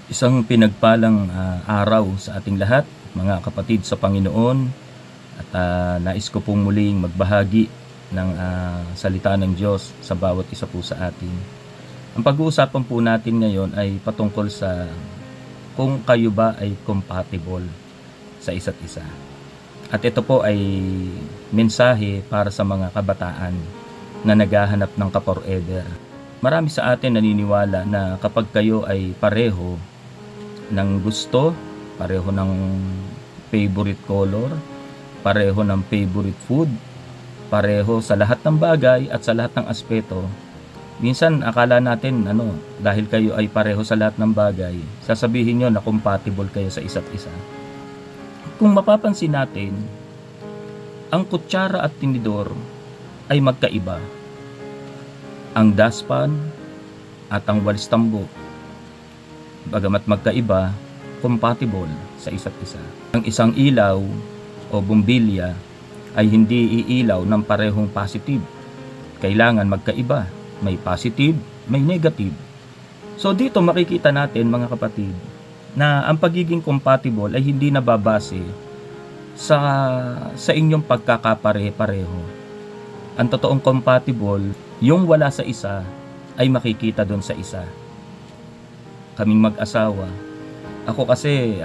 Isang pinagpalang araw sa ating lahat, mga kapatid sa Panginoon. At nais ko pong muling magbahagi ng salita ng Diyos sa bawat isa po sa atin. Ang pag-uusapan po natin ngayon ay patungkol sa kung kayo ba ay compatible sa isa't isa. At ito po ay mensahe para sa mga kabataan na naghahanap ng ka-forever. Marami sa atin naniniwala na kapag kayo ay pareho ng gusto, pareho ng favorite color, pareho ng favorite food, pareho sa lahat ng bagay at sa lahat ng aspeto, minsan akala natin dahil kayo ay pareho sa lahat ng bagay, sasabihin nyo na compatible kayo sa isa't isa. Kung mapapansin natin, ang kutsara at tinidor ay magkaiba. Ang dustpan at ang walis tambo, bagamat magkaiba, compatible sa isa't isa. Ang isang ilaw o bumbilya ay hindi iilaw ng parehong positive. Kailangan magkaiba. May positive, may negative. So dito makikita natin, mga kapatid, na ang pagiging compatible ay hindi nababase sa inyong pagkakapare-pareho. Ang totoong compatible, yung wala sa isa ay makikita doon sa isa. Kaming mag-asawa, ako kasi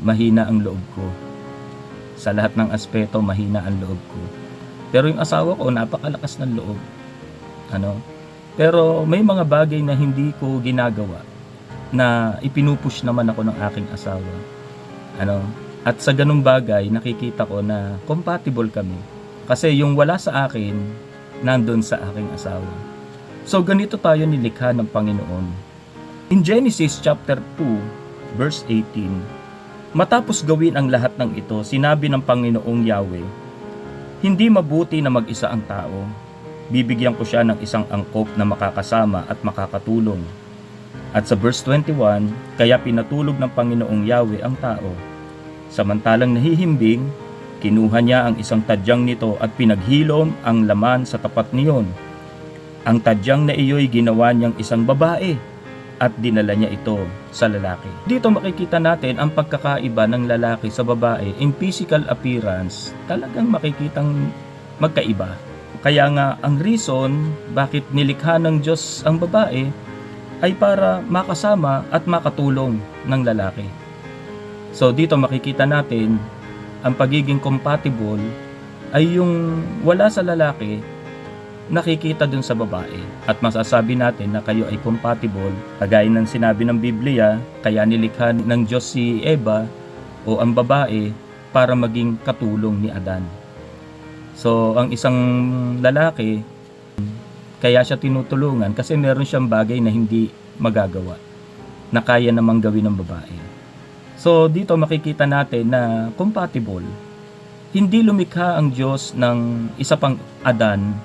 mahina ang loob ko. Sa lahat ng aspeto, mahina ang loob ko. Pero yung asawa ko, napakalakas ng loob. Pero may mga bagay na hindi ko ginagawa na ipinupush naman ako ng aking asawa. At sa ganung bagay, nakikita ko na compatible kami. Kasi yung wala sa akin, nandun sa aking asawa. So ganito tayo nilikha ng Panginoon. In Genesis chapter 2, verse 18, matapos gawin ang lahat ng ito, sinabi ng Panginoong Yahweh, hindi mabuti na mag-isa ang tao. Bibigyan ko siya ng isang angkop na makakasama at makakatulong. At sa verse 21, kaya pinatulog ng Panginoong Yahweh ang tao. Samantalang nahihimbing, kinuha niya ang isang tadyang nito at pinaghilom ang laman sa tapat niyon. Ang tadyang na iyo'y ginawa niyang isang babae at dinala niya ito sa lalaki. Dito makikita natin ang pagkakaiba ng lalaki sa babae. In physical appearance, talagang makikitang magkaiba. Kaya nga ang reason bakit nilikha ng Diyos ang babae ay para makasama at makatulong ng lalaki. So dito makikita natin ang pagiging compatible ay yung wala sa lalaki nakikita dun sa babae. At masasabi natin na kayo ay compatible kagaya ng sinabi ng Biblia, kaya nilikha ng Diyos si Eva o ang babae para maging katulong ni Adan. So ang isang lalaki, kaya siya tinutulungan kasi meron siyang bagay na hindi magagawa na kaya namang gawin ng babae. So dito makikita natin na compatible. Hindi lumikha ang Diyos ng isa pang Adan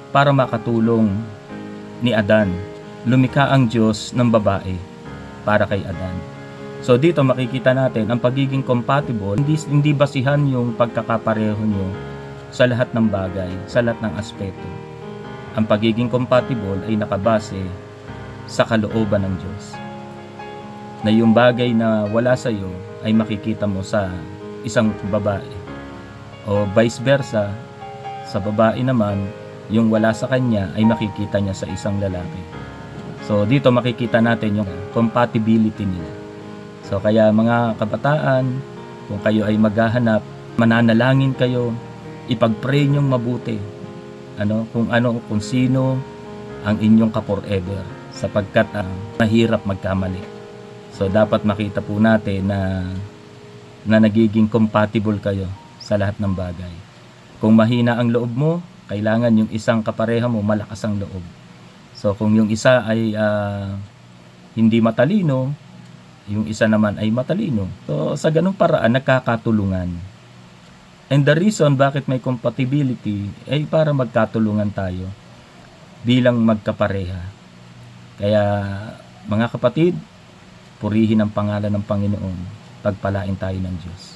para makatulong ni Adan. Lumikha ang Diyos ng babae para kay Adan. So dito makikita natin ang pagiging compatible, hindi basihan yung pagkakapareho nyo sa lahat ng bagay, sa lahat ng aspeto. Ang pagiging compatible ay nakabase sa kalooban ng Diyos. Na yung bagay na wala sa iyo ay makikita mo sa isang babae. O vice versa, sa babae naman, yung wala sa kanya ay makikita niya sa isang lalaki. So dito makikita natin yung compatibility nila. So kaya mga kabataan, kung kayo ay maghahanap, mananalangin kayo, ipag-pray niyong mabuti. Kung sino ang inyong ka-forever, sapagkat mahirap magkamali. So dapat makita po natin na nagiging compatible kayo sa lahat ng bagay. Kung mahina ang loob mo, kailangan yung isang kapareha mo malakas ang loob. So kung yung isa ay hindi matalino, yung isa naman ay matalino. So sa ganung paraan nagkakatulungan. And the reason bakit may compatibility ay para magkatulungan tayo bilang magkapareha. Kaya mga kapatid, purihin ang pangalan ng Panginoon. Pagpalain tayo ng Diyos.